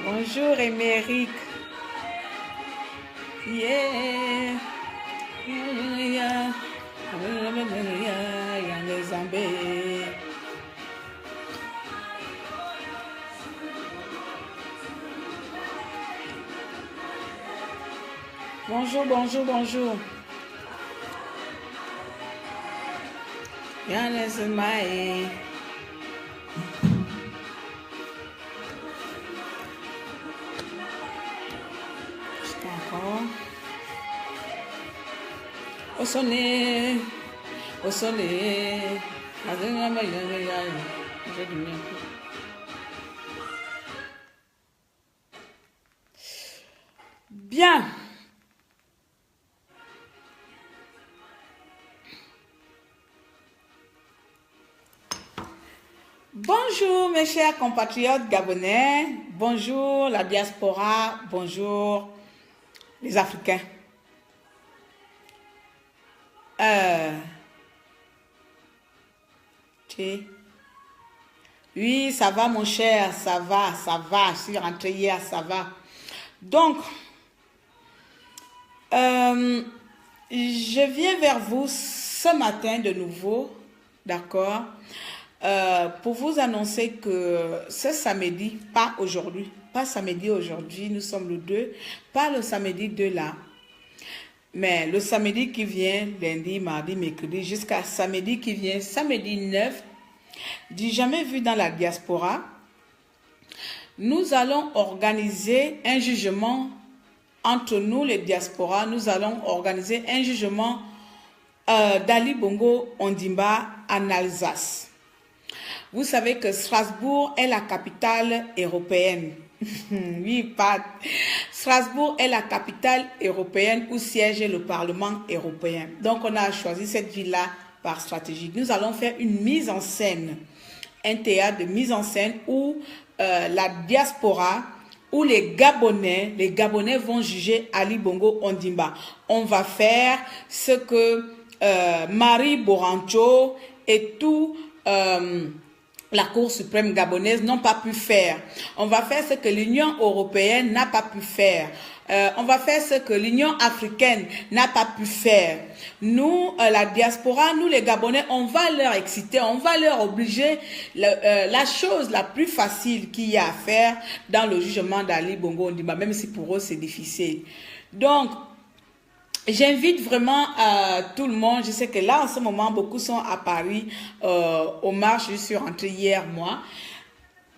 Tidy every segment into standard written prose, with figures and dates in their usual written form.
Bonjour Émeric. Yeah. Bonjour, bonjour, bonjour. Yannis Mae. Au soleil, au soleil. Bien. Bonjour mes chers compatriotes gabonais, bonjour la diaspora, bonjour les Africains. Oui, ça va mon cher, ça va, je suis rentrée hier, ça va. Donc, je viens vers vous ce matin de nouveau, d'accord, pour vous annoncer que ce samedi, pas aujourd'hui, pas samedi aujourd'hui, nous sommes le 2, pas le samedi 2 là, mais le samedi qui vient, lundi, mardi, mercredi, jusqu'à samedi qui vient, samedi 9, du jamais vu dans la diaspora, nous allons organiser un jugement entre nous, les diasporas. Nous allons organiser un jugement d'Ali Bongo Ondimba en Alsace. Vous savez que Strasbourg est la capitale européenne. Oui, pas. Strasbourg est la capitale européenne où siège le Parlement européen. Donc, on a choisi cette ville-là par stratégie. Nous allons faire une mise en scène, un théâtre de mise en scène où la diaspora, où les Gabonais vont juger Ali Bongo Ondimba. On va faire ce que Marie Borancho et tout la Cour suprême gabonaise n'ont pas pu faire. On va faire ce que l'Union européenne n'a pas pu faire. On va faire ce que l'Union africaine n'a pas pu faire. Nous, la diaspora, nous les Gabonais, on va leur exciter, on va leur obliger la chose la plus facile qu'il y a à faire dans le jugement d'Ali Bongo Ondimba, même si pour eux c'est difficile. Donc, j'invite vraiment tout le monde. Je sais que là, en ce moment, beaucoup sont à Paris aux marches. Je suis rentrée hier, moi.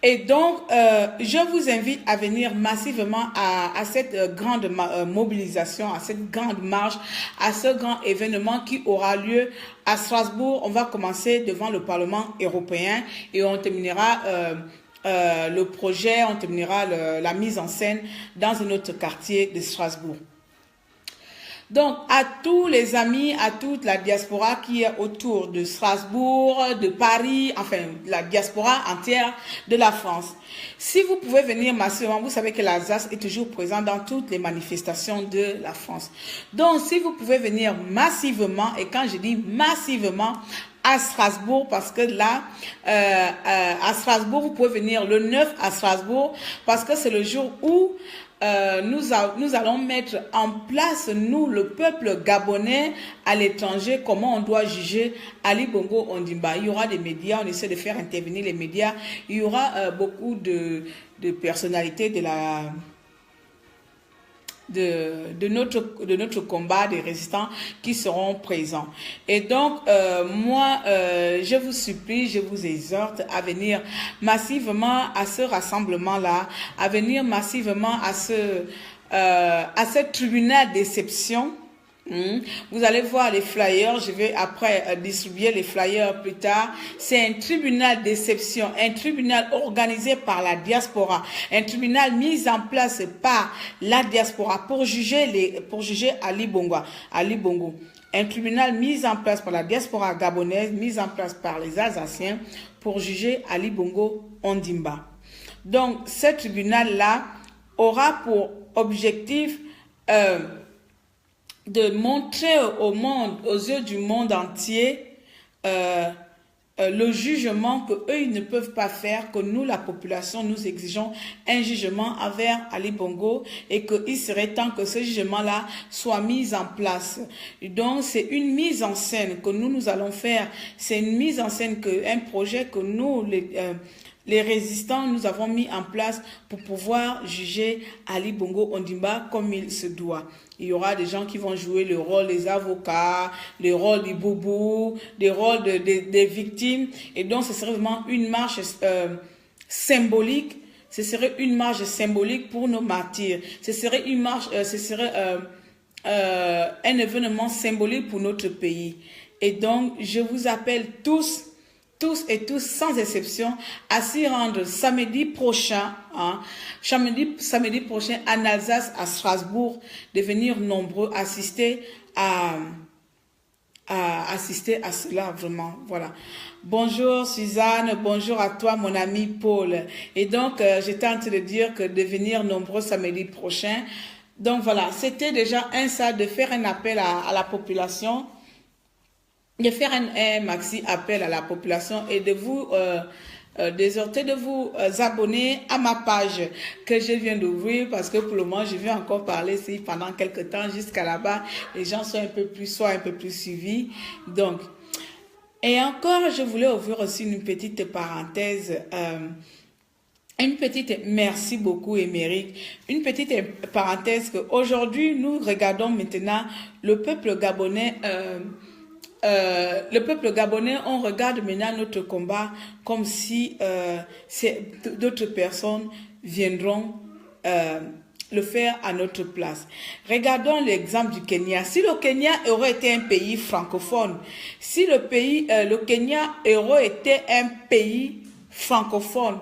Et donc, je vous invite à venir massivement à cette grande mobilisation, à cette grande marche, à ce grand événement qui aura lieu à Strasbourg. On va commencer devant le Parlement européen et on terminera le projet, on terminera la mise en scène dans un autre quartier de Strasbourg. Donc, à tous les amis, à toute la diaspora qui est autour de Strasbourg, de Paris, enfin, la diaspora entière de la France. Si vous pouvez venir massivement, vous savez que l'Alsace est toujours présente dans toutes les manifestations de la France. Donc, si vous pouvez venir massivement, et quand je dis massivement, à Strasbourg, parce que là, à Strasbourg, vous pouvez venir le 9 à Strasbourg, parce que c'est le jour où nous allons mettre en place, nous, le peuple gabonais à l'étranger, comment on doit juger Ali Bongo Ondimba. Il y aura des médias, on essaie de faire intervenir les médias. Il y aura beaucoup de personnalités de de notre combat des résistants qui seront présents. Et donc, moi, je vous supplie, je vous exhorte à venir massivement à ce rassemblement-là, à venir massivement à ce tribunal d'exception. Vous allez voir les flyers, je vais après distribuer les flyers plus tard. C'est un tribunal d'exception, un tribunal organisé par la diaspora, un tribunal mis en place par la diaspora pour juger Ali Bongo. Un tribunal mis en place par la diaspora gabonaise, mis en place par les Alsaciens pour juger Ali Bongo Ondimba. Donc, ce tribunal-là aura pour objectif de montrer au monde, aux yeux du monde entier, le jugement que eux ils ne peuvent pas faire, que nous, la population, nous exigeons un jugement envers Ali Bongo et qu'il serait temps que ce jugement-là soit mis en place. Et donc, c'est une mise en scène que nous allons faire. C'est une mise en scène, un projet que nous, les résistants, nous avons mis en place pour pouvoir juger Ali Bongo Ondimba comme il se doit. Il y aura des gens qui vont jouer le rôle des avocats, le rôle des boubous, le rôle des victimes. Et donc, ce serait vraiment une marche symbolique. Ce serait une marche symbolique pour nos martyrs. Ce serait une marche, un événement symbolique pour notre pays. Et donc, je vous appelle tous et tous, sans exception, à s'y rendre samedi prochain, samedi prochain en Alsace, à Strasbourg, de venir nombreux assister à cela, vraiment, voilà. Bonjour Suzanne, bonjour à toi mon ami Paul. Et donc, j'étais en train de dire que de venir nombreux samedi prochain. Donc voilà, c'était déjà de faire un appel à la population, de faire un maxi appel à la population et de vous d'exhorter de vous abonner à ma page que je viens d'ouvrir parce que pour le moment je vais encore parler ici pendant quelques temps jusqu'à là-bas les gens soient un peu plus suivis. Donc, et encore je voulais ouvrir aussi une petite parenthèse, merci beaucoup Émeric, une petite parenthèse qu'aujourd'hui nous regardons maintenant le peuple gabonais. On regarde maintenant notre combat comme si d'autres personnes viendront le faire à notre place. Regardons l'exemple du Kenya. Si le Kenya aurait été un pays francophone, si le Kenya aurait été un pays francophone,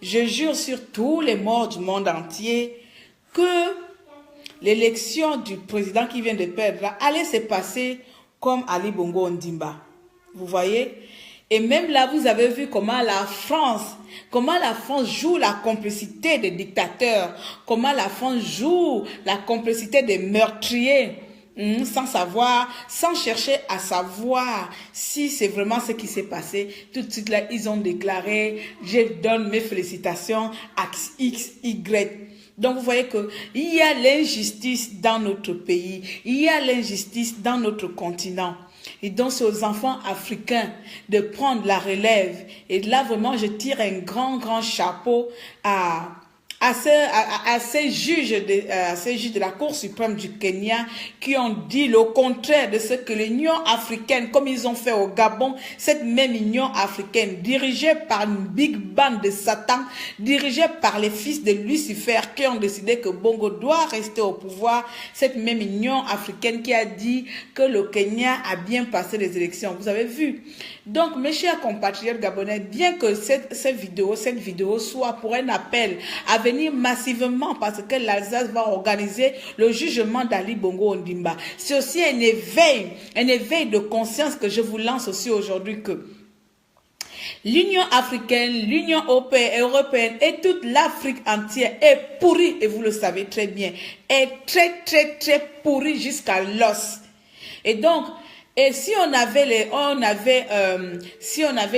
je jure sur tous les morts du monde entier que l'élection du président qui vient de perdre allait se passer comme Ali Bongo Ondimba. Vous voyez? Et même là, vous avez vu comment la France joue la complicité des dictateurs, comment la France joue la complicité des meurtriers, sans chercher à savoir si c'est vraiment ce qui s'est passé. Tout de suite là, ils ont déclaré, je donne mes félicitations à X, Y. Donc, vous voyez qu'il y a l'injustice dans notre pays, il y a l'injustice dans notre continent. Et donc, c'est aux enfants africains de prendre la relève. Et là, vraiment, je tire un grand chapeau à ces juges de la Cour suprême du Kenya qui ont dit le contraire de ce que l'Union africaine, comme ils ont fait au Gabon, cette même Union africaine, dirigée par une big band de Satan, dirigée par les fils de Lucifer qui ont décidé que Bongo doit rester au pouvoir, cette même Union africaine qui a dit que le Kenya a bien passé les élections. Vous avez vu? Donc, mes chers compatriotes gabonais, bien que cette vidéo soit pour un appel à venir massivement parce que l'Alsace va organiser le jugement d'Ali Bongo Ondimba. C'est aussi un éveil de conscience que je vous lance aussi aujourd'hui que l'Union africaine, l'Union européenne et toute l'Afrique entière est pourrie et vous le savez très bien, est très pourrie jusqu'à l'os. Et donc, si on avait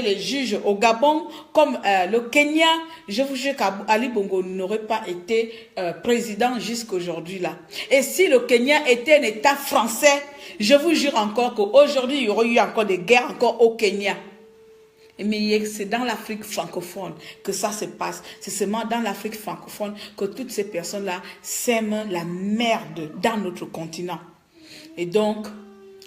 les juges au Gabon comme le Kenya, je vous jure qu'Ali Bongo n'aurait pas été président jusqu'aujourd'hui là. Et si le Kenya était un État français, je vous jure encore qu'aujourd'hui il y aurait eu encore des guerres encore au Kenya. Mais c'est dans l'Afrique francophone que ça se passe. C'est seulement dans l'Afrique francophone que toutes ces personnes-là sèment la merde dans notre continent. Et donc,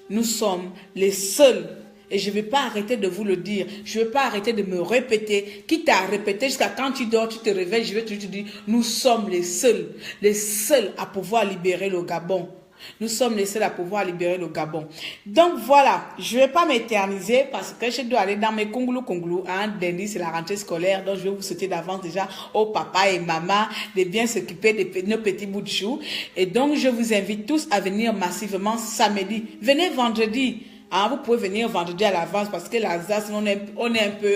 nous sommes les seuls. Et je ne vais pas arrêter de vous le dire. Je ne vais pas arrêter de me répéter. Quitte à répéter jusqu'à quand tu dors, tu te réveilles, je vais te dire, nous sommes les seuls à pouvoir libérer le Gabon. Nous sommes les seuls à pouvoir libérer le Gabon. Donc voilà, je ne vais pas m'éterniser parce que je dois aller dans mes kongoulou. Lundi, c'est la rentrée scolaire. Donc je vais vous souhaiter d'avance déjà au papa et maman de bien s'occuper de nos petits bouts de chou. Et donc je vous invite tous à venir massivement samedi. Venez vendredi. Vous pouvez venir vendredi à l'avance parce que l'Alsace, on est un peu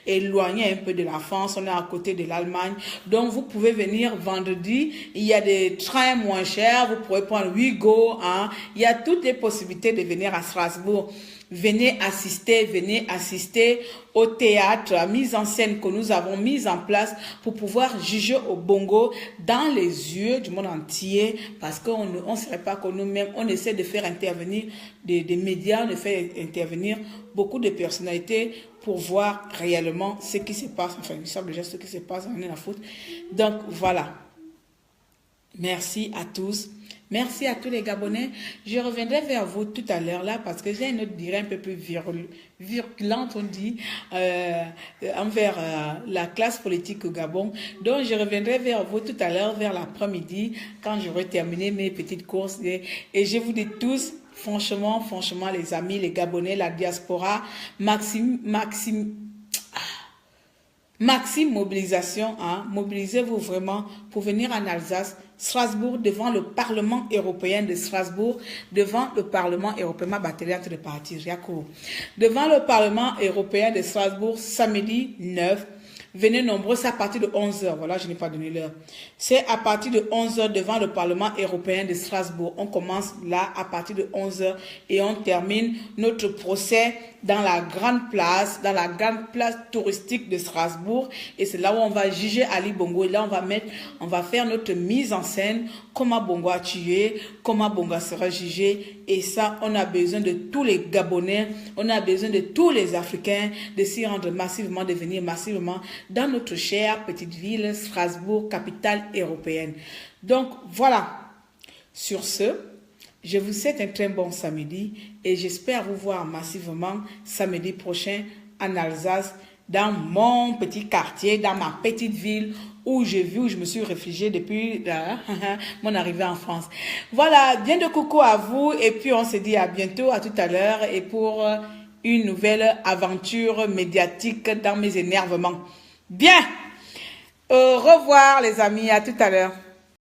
éloigné un peu de la France, on est à côté de l'Allemagne. Donc, vous pouvez venir vendredi. Il y a des trains moins chers. Vous pouvez prendre Ouigo. Il y a toutes les possibilités de venir à Strasbourg. Venez assister au théâtre, à mise en scène que nous avons mise en place pour pouvoir juger au bongo dans les yeux du monde entier parce qu'on ne serait pas que nous-mêmes, on essaie de faire intervenir des médias, de faire intervenir beaucoup de personnalités pour voir réellement ce qui se passe, enfin, ils savent déjà ce qui se passe, on est la faute. Donc, voilà. Merci à tous. Merci à tous les Gabonais. Je reviendrai vers vous tout à l'heure là parce que j'ai une autre dirait un peu plus virulente, on dit, envers la classe politique au Gabon. Donc, je reviendrai vers vous tout à l'heure, vers l'après-midi, quand j'aurai terminé mes petites courses. Et je vous dis tous, franchement, les amis, les Gabonais, la diaspora, maxime mobilisation, mobilisez-vous vraiment pour venir en Alsace, Strasbourg, devant le Parlement européen de Strasbourg, devant le Parlement européen, ma batterie entre de partir, devant le Parlement européen de Strasbourg, samedi 9. Venez nombreux, c'est à partir de 11h. Voilà, je n'ai pas donné l'heure. C'est à partir de 11h devant le Parlement européen de Strasbourg. On commence là à partir de 11h et on termine notre procès dans la grande place touristique de Strasbourg. Et c'est là où on va juger Ali Bongo. Et là, on va faire notre mise en scène. Comment Bongo a tué, comment Bongo sera jugé. Et ça, on a besoin de tous les Gabonais, on a besoin de tous les Africains de s'y rendre massivement, de venir massivement dans notre chère petite ville, Strasbourg, capitale européenne. Donc, voilà. Sur ce, je vous souhaite un très bon samedi et j'espère vous voir massivement samedi prochain en Alsace, dans mon petit quartier, dans ma petite ville où je me suis réfugiée depuis mon arrivée en France. Voilà, bien de coucou à vous et puis on se dit à bientôt, à tout à l'heure et pour une nouvelle aventure médiatique dans mes énervements. Bien, au revoir les amis, à tout à l'heure.